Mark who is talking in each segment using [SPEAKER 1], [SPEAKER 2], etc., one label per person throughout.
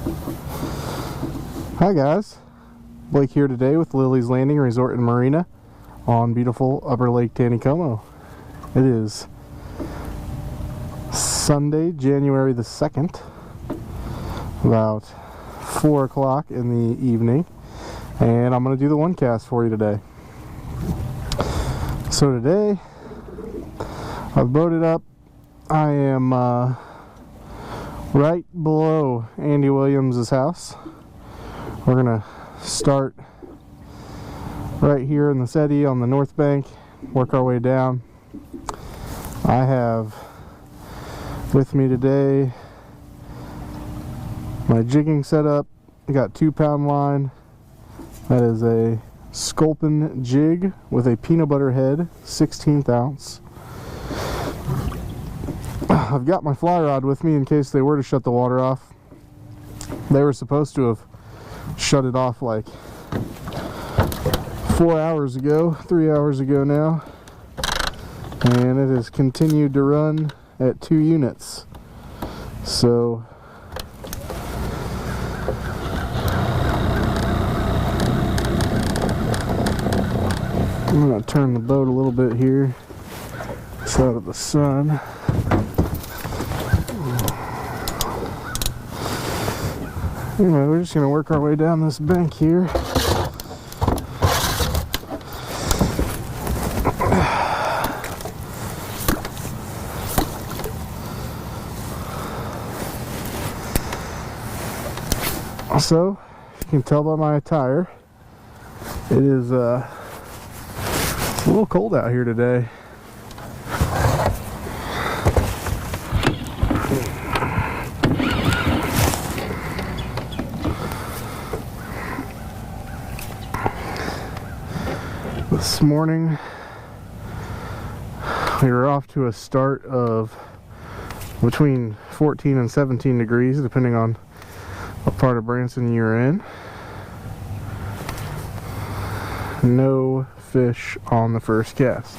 [SPEAKER 1] Hi guys, Blake here today with Lilley's Landing Resort and Marina on beautiful Upper Lake Taneycomo. It is Sunday, January the 2nd, about 4 o'clock in the evening, and I'm going to do the one cast for you today. So today, I've boated up. I am right below Andy Williams' house. We're gonna start right here in the city on the north bank, work our way down. I have with me today my jigging setup. I got 2-pound line. That is a sculpin jig with a peanut butter head, 16th ounce. I've got my fly rod with me in case they were to shut the water off. They were supposed to have shut it off like 4 hours ago, 3 hours ago now, and it has continued to run at 2 units. So I'm going to turn the boat a little bit here, it's out of the sun. Anyway, we're just going to work our way down this bank here. So, you can tell by my attire, it is a little cold out here today. This morning we were off to a start of between 14 and 17 degrees depending on what part of Branson you're in. No fish on the first cast.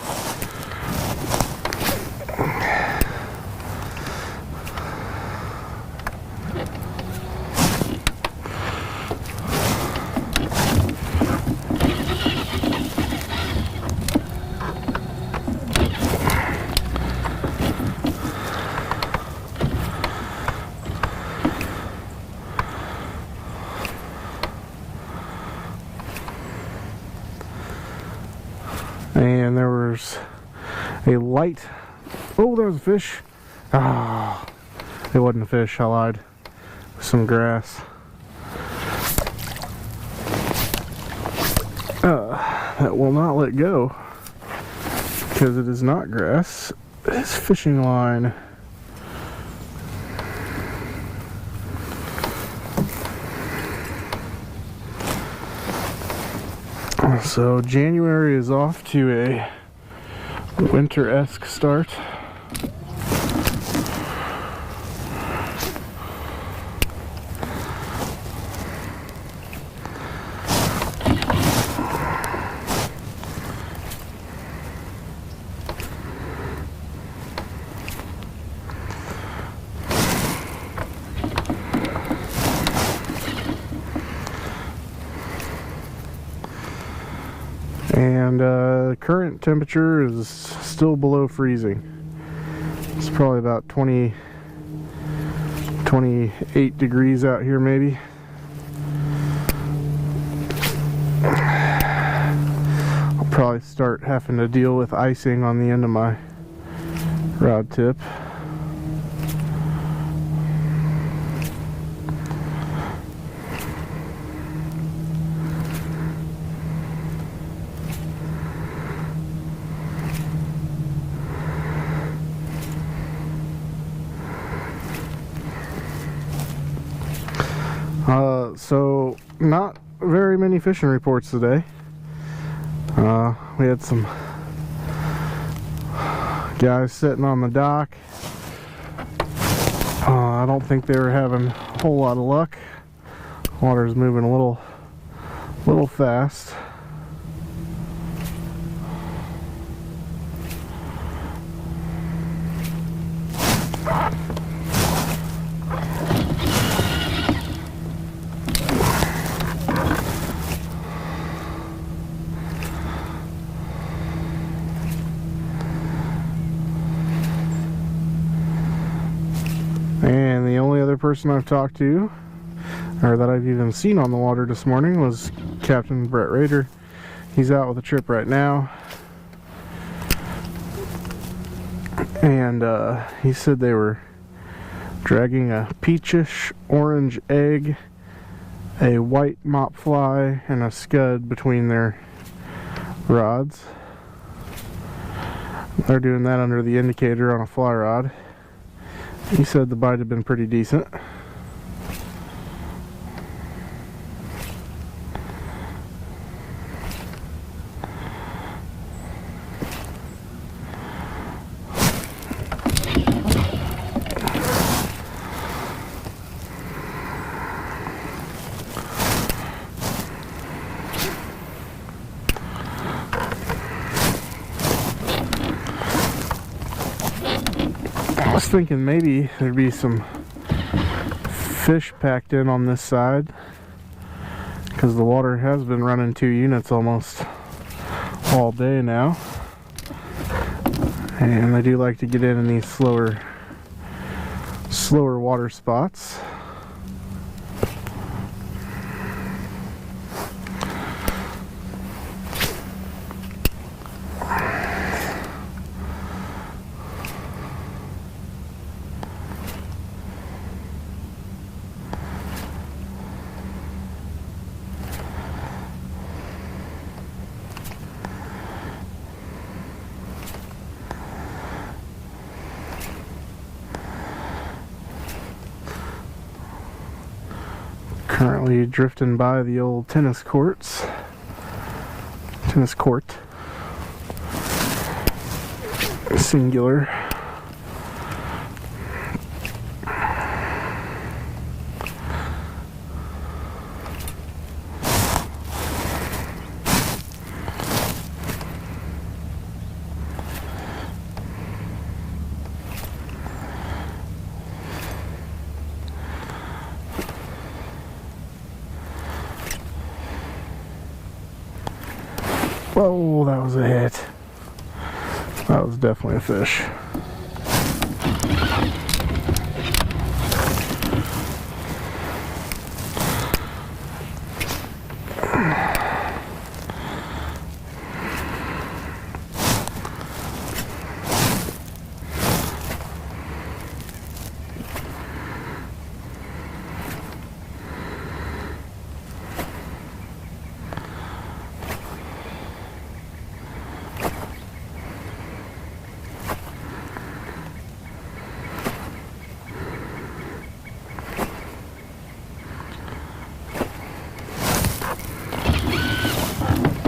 [SPEAKER 1] And there was a light. Oh, there was a fish. Ah, it wasn't a fish, I lied. Some grass. That will not let go because it is not grass. It is fishing line. So January is off to a winter-esque start. And current temperature is still below freezing. It's probably about 28 degrees out here maybe. I'll probably start having to deal with icing on the end of my rod tip. So not very many fishing reports today. We had some guys sitting on the dock. I don't think they were having a whole lot of luck. Water's moving a little fast. person I've talked to, or that I've even seen on the water this morning, was Captain Brett Rader. He's out with a trip right now. And he said they were dragging a peachish orange egg, a white mop fly, and a scud between their rods. They're doing that under the indicator on a fly rod. He said the bite had been pretty decent. I was thinking maybe there'd be some fish packed in on this side, because the water has been running 2 units almost all day now, and they do like to get in these slower water spots. Currently drifting by the old tennis court. Singular. Whoa, that was a hit. That was definitely a fish.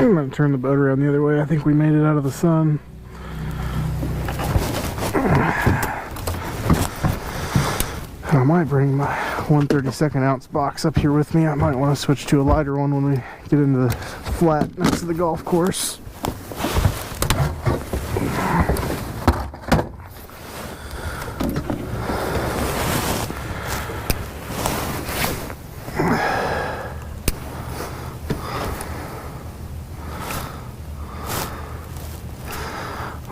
[SPEAKER 1] I'm going to turn the boat around the other way. I think we made it out of the sun. I might bring my 1/32 ounce box up here with me. I might want to switch to a lighter one when we get into the flat next to the golf course.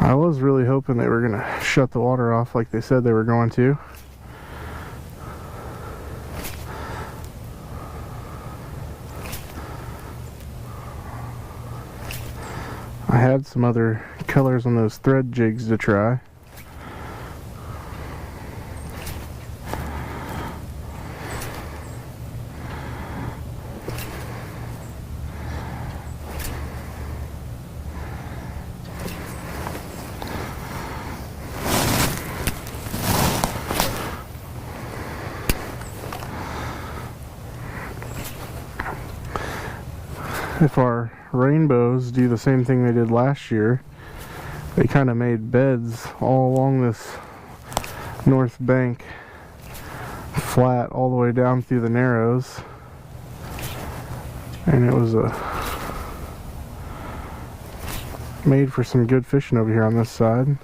[SPEAKER 1] I was really hoping they were going to shut the water off like they said they were going to. I had some other colors on those thread jigs to try. If our rainbows do the same thing they did last year, they kind of made beds all along this north bank, flat all the way down through the narrows, and it was made for some good fishing over here on this side.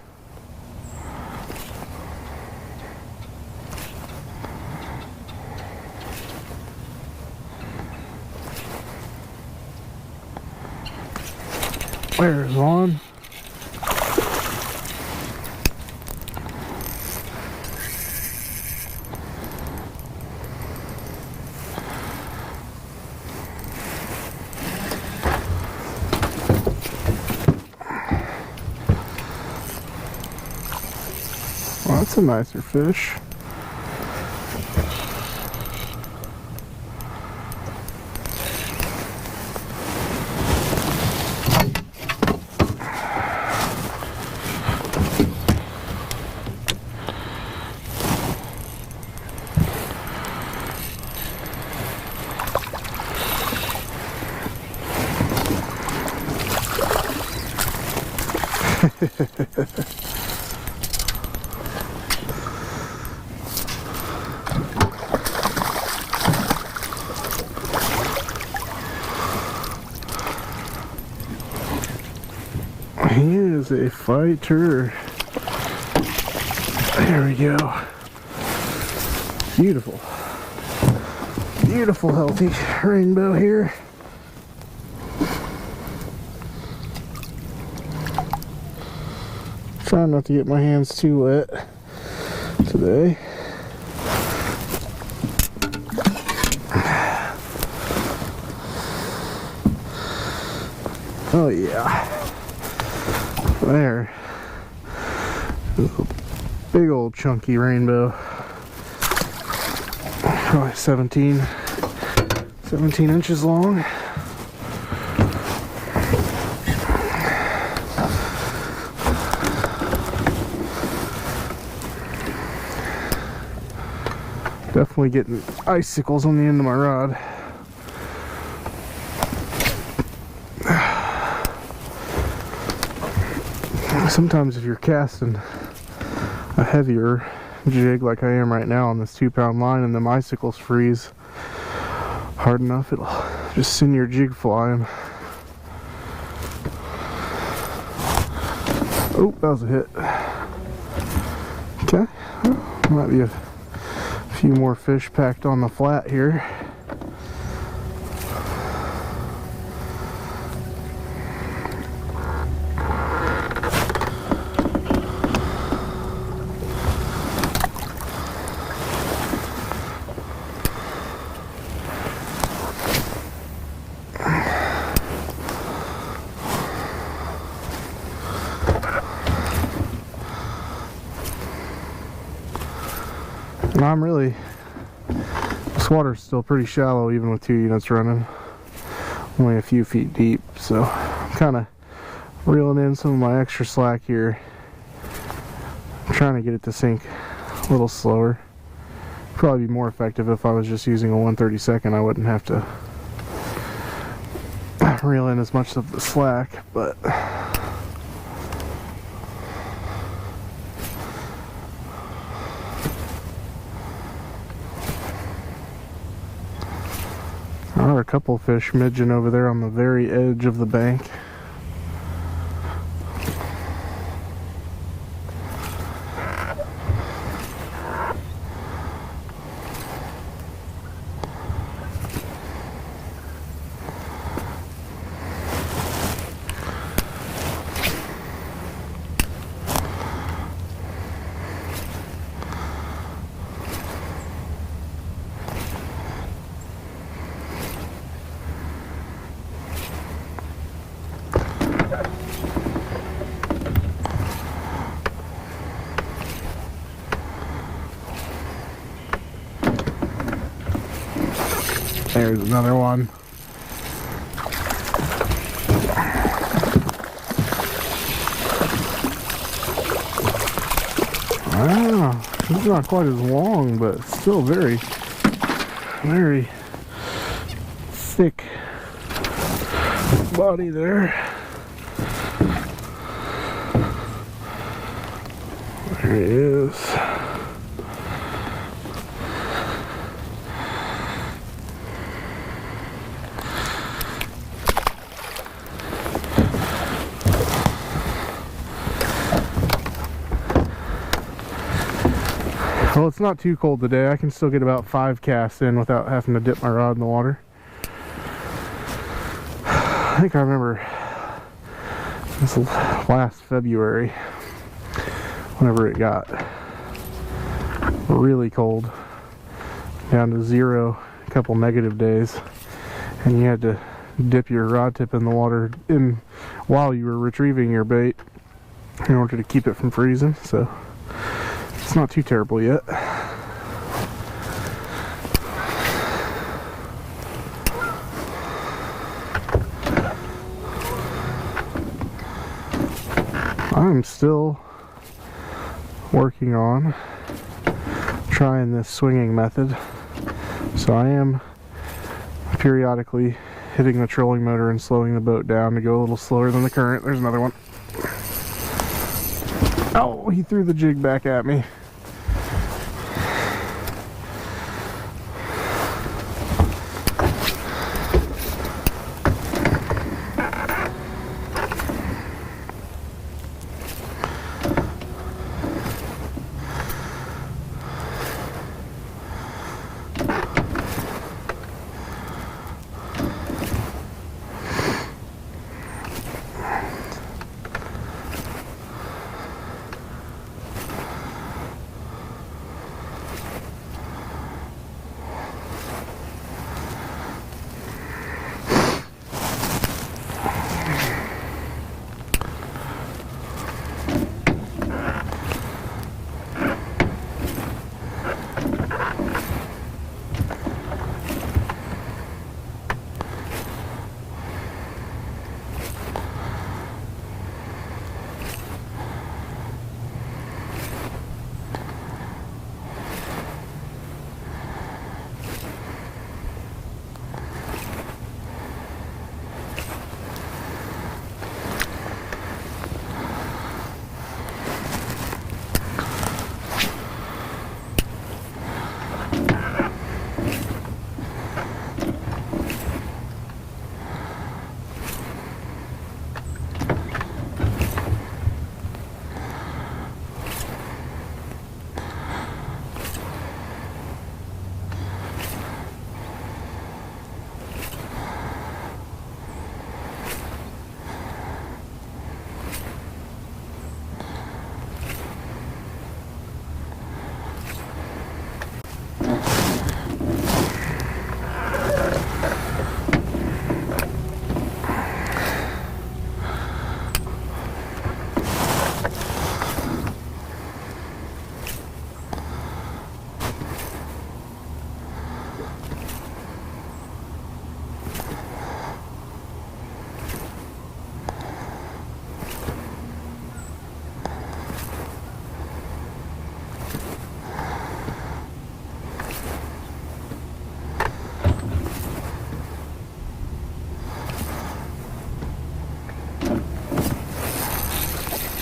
[SPEAKER 1] Where's on? Well, that's a nicer fish. He is a fighter. There we go. Beautiful. Beautiful, healthy rainbow here. Trying not to get my hands too wet today. Oh yeah. There. Big old chunky rainbow. Probably 17 inches long. Definitely getting icicles on the end of my rod. Sometimes if you're casting a heavier jig like I am right now on this 2-pound line and them icicles freeze hard enough, it'll just send your jig flying. Oh, that was a hit. Okay, might be a few more fish packed on the flat here. And I'm really, this water's still pretty shallow even with 2 units running, only a few feet deep, so I'm kind of reeling in some of my extra slack here. I'm trying to get it to sink a little slower. Probably be more effective if I was just using a 1/32. I wouldn't have to reel in as much of the slack, but there are a couple fish midging over there on the very edge of the bank. There's another one. Wow, he's not quite as long, but still very, very thick body there. There he is. Well, it's not too cold today. I can still get about 5 casts in without having to dip my rod in the water. I think I remember this last February, whenever it got really cold, down to 0, a couple negative days, and you had to dip your rod tip in the water while you were retrieving your bait in order to keep it from freezing. So not too terrible yet. I'm still working on trying this swinging method, so I am periodically hitting the trolling motor and slowing the boat down to go a little slower than the current. There's another one. Oh, he threw the jig back at me.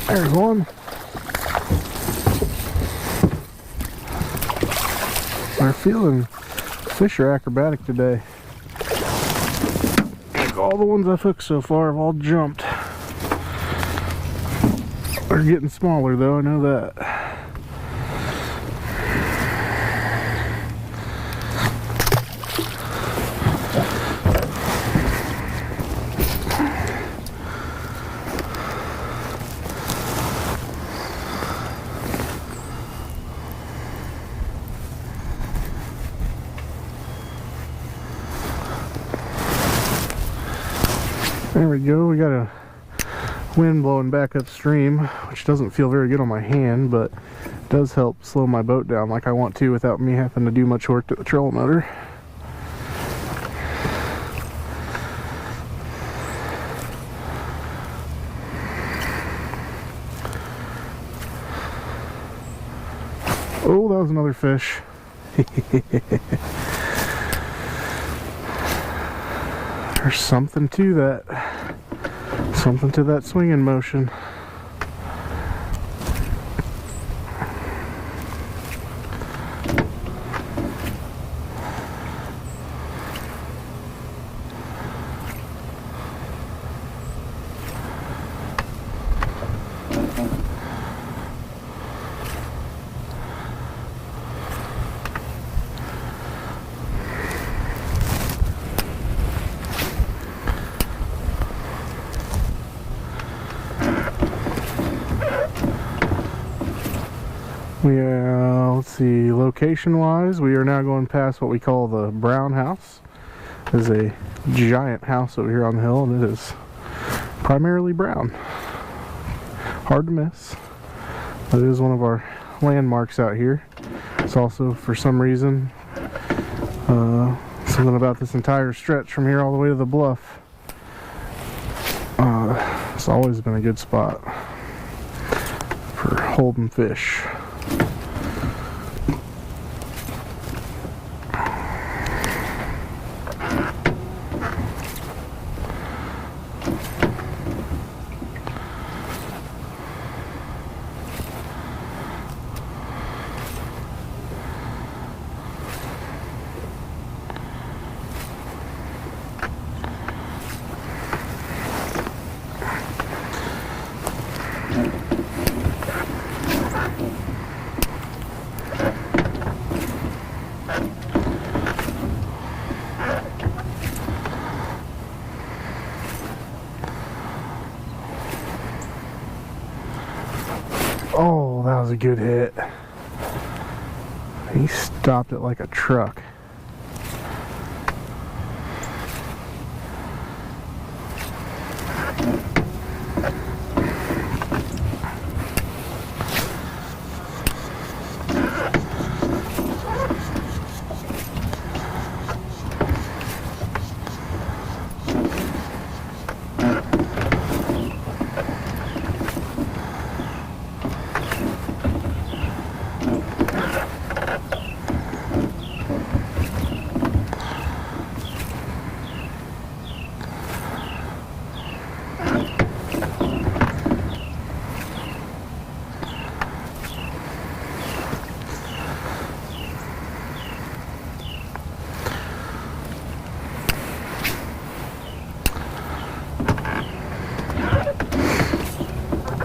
[SPEAKER 1] There's one. We're feeling fish are acrobatic today. Like all the ones I've hooked so far have all jumped. They're getting smaller though, I know that. There we go, we got a wind blowing back upstream, which doesn't feel very good on my hand, but does help slow my boat down like I want to without me having to do much work to the trolling motor. Oh, that was another fish. There's something to that. Something to that swinging motion. Let's see, location wise, we are now going past what we call the brown house. There's a giant house over here on the hill, and it is primarily brown. Hard to miss, but it is one of our landmarks out here. It's also, for some reason, something about this entire stretch from here all the way to the bluff. It's always been a good spot for holding fish. Oh, that was a good hit. He stopped it like a truck.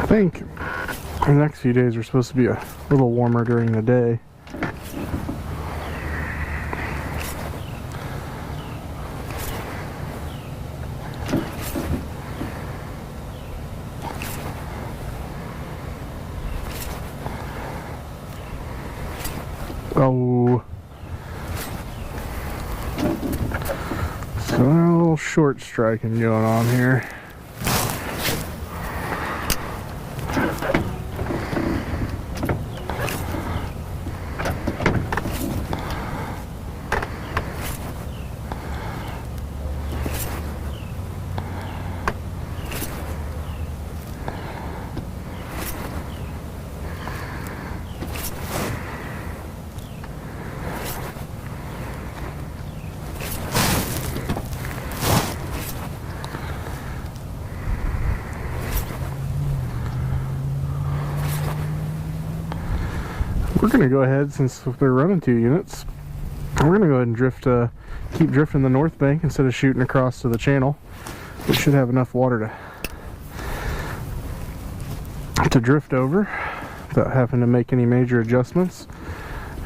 [SPEAKER 1] I think the next few days are supposed to be a little warmer during the day. Oh, so a little short striking going on here. We're going to go ahead, since they're running 2 units, we're going to go ahead and drift, keep drifting the north bank instead of shooting across to the channel. We should have enough water to drift over without having to make any major adjustments.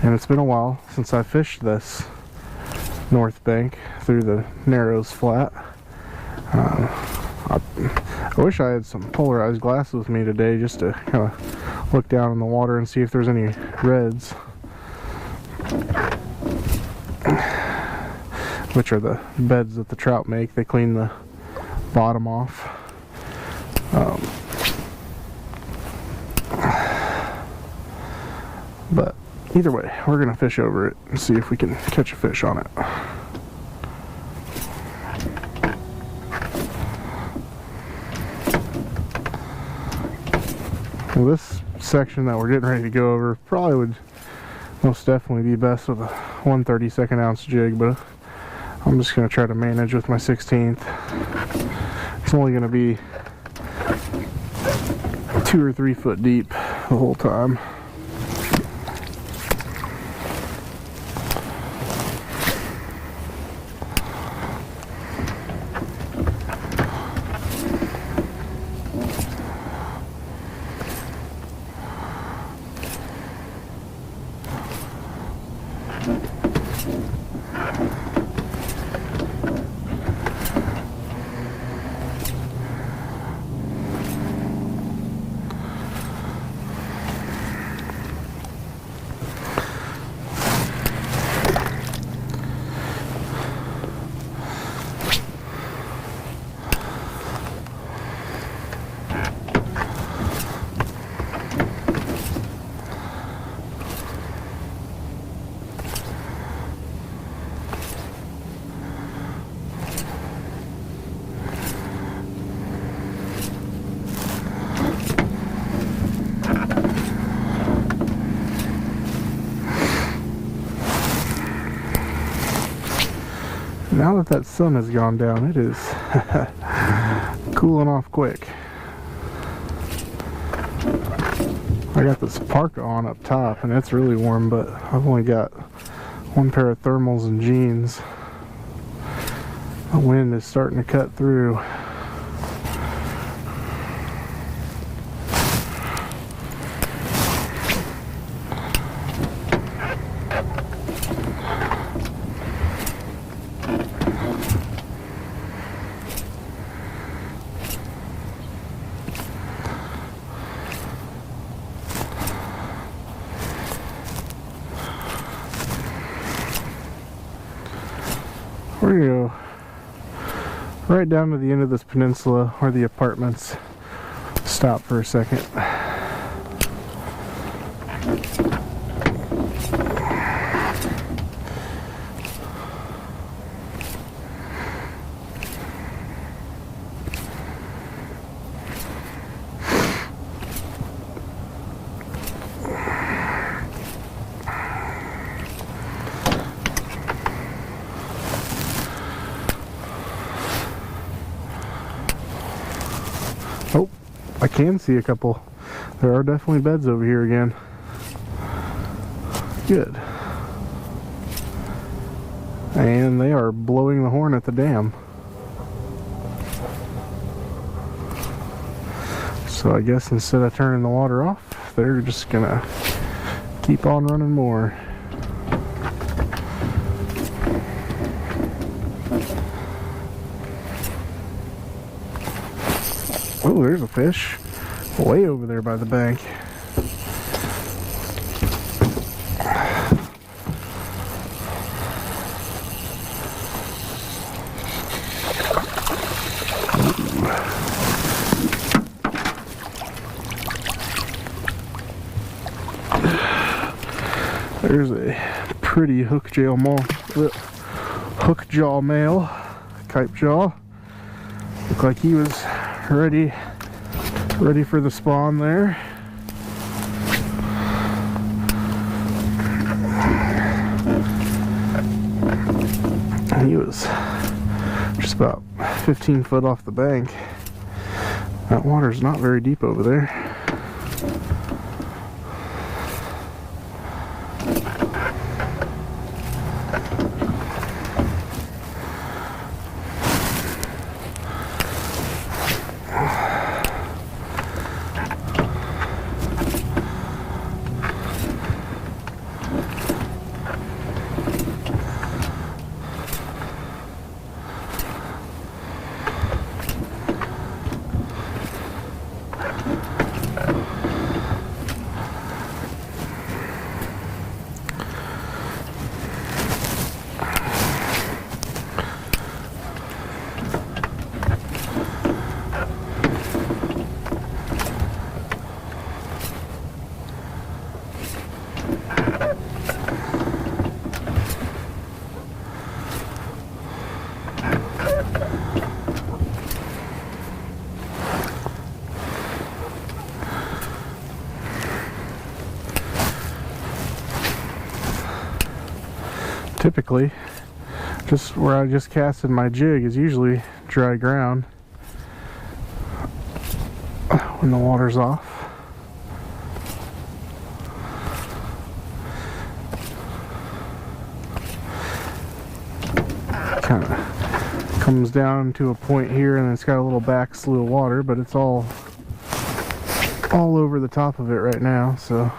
[SPEAKER 1] And it's been a while since I fished this north bank through the Narrows flat. I wish I had some polarized glasses with me today just to kind of look down in the water and see if there's any reds, which are the beds that the trout make. They clean the bottom off. But either way, we're gonna fish over it and see if we can catch a fish on it. Well, this section that we're getting ready to go over probably would most definitely be best with a 1/32 ounce jig, but I'm just going to try to manage with my 16th. It's only going to be 2 or 3 foot deep the whole time. Now that that sun has gone down, it is cooling off quick. I got this parka on up top and it's really warm, but I've only got one pair of thermals and jeans. The wind is starting to cut through. We're gonna go right down to the end of this peninsula where the apartments stop for a second. Oh, I can see a couple. There are definitely beds over here again. Good. And they are blowing the horn at the dam. So I guess instead of turning the water off, they're just gonna keep on running more. Oh, there's a fish way over there by the bank. There's a pretty hook jaw male, Kipe jaw. Looked like he was ready for the spawn there. And he was just about 15 foot off the bank. That water's not very deep over there. Typically, just where I just casted my jig is usually dry ground when the water's off. Kind of comes down to a point here and it's got a little back slew of water, but it's all over the top of it right now, so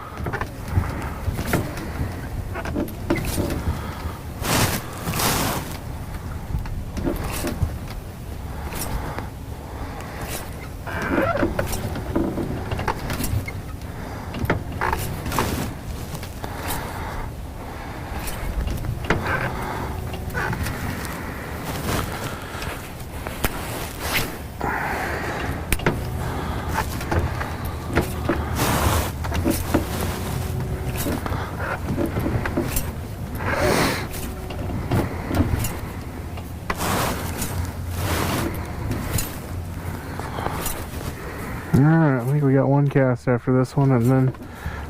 [SPEAKER 1] alright, I think we got one cast after this one, and then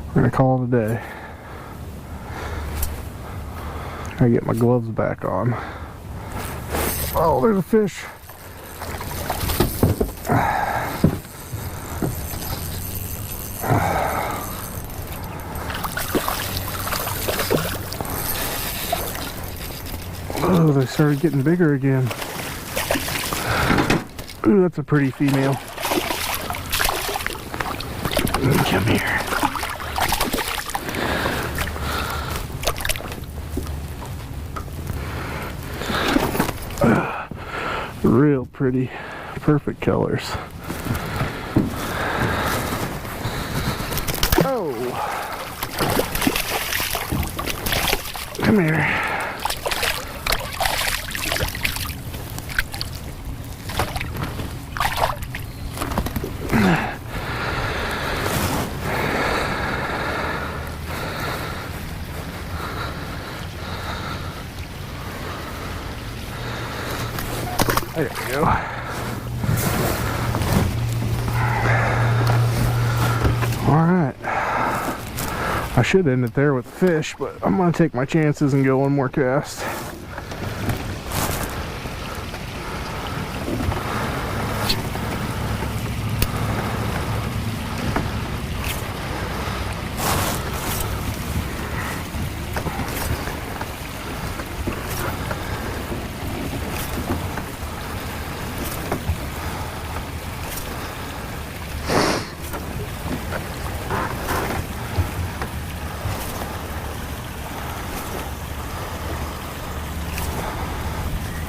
[SPEAKER 1] we're going to call it a day. Gotta get my gloves back on. Oh, there's a fish. Oh, they started getting bigger again. Ooh, that's a pretty female. Come here. Real pretty, perfect colors. Oh, come here. There we go. Alright. I should end it there with fish, but I'm going to take my chances and go one more cast.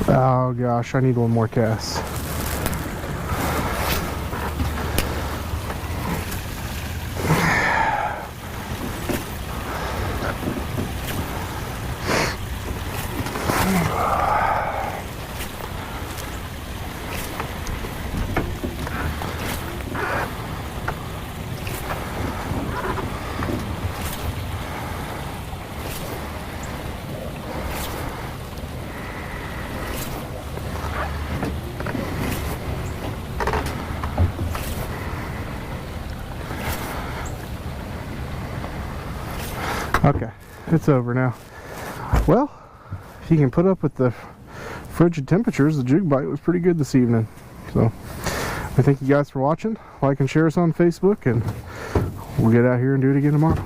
[SPEAKER 1] Oh gosh, I need one more cast. Okay, it's over now. Well, if you can put up with the frigid temperatures, the jig bite was pretty good this evening. So, I thank you guys for watching. Like and share us on Facebook, and we'll get out here and do it again tomorrow.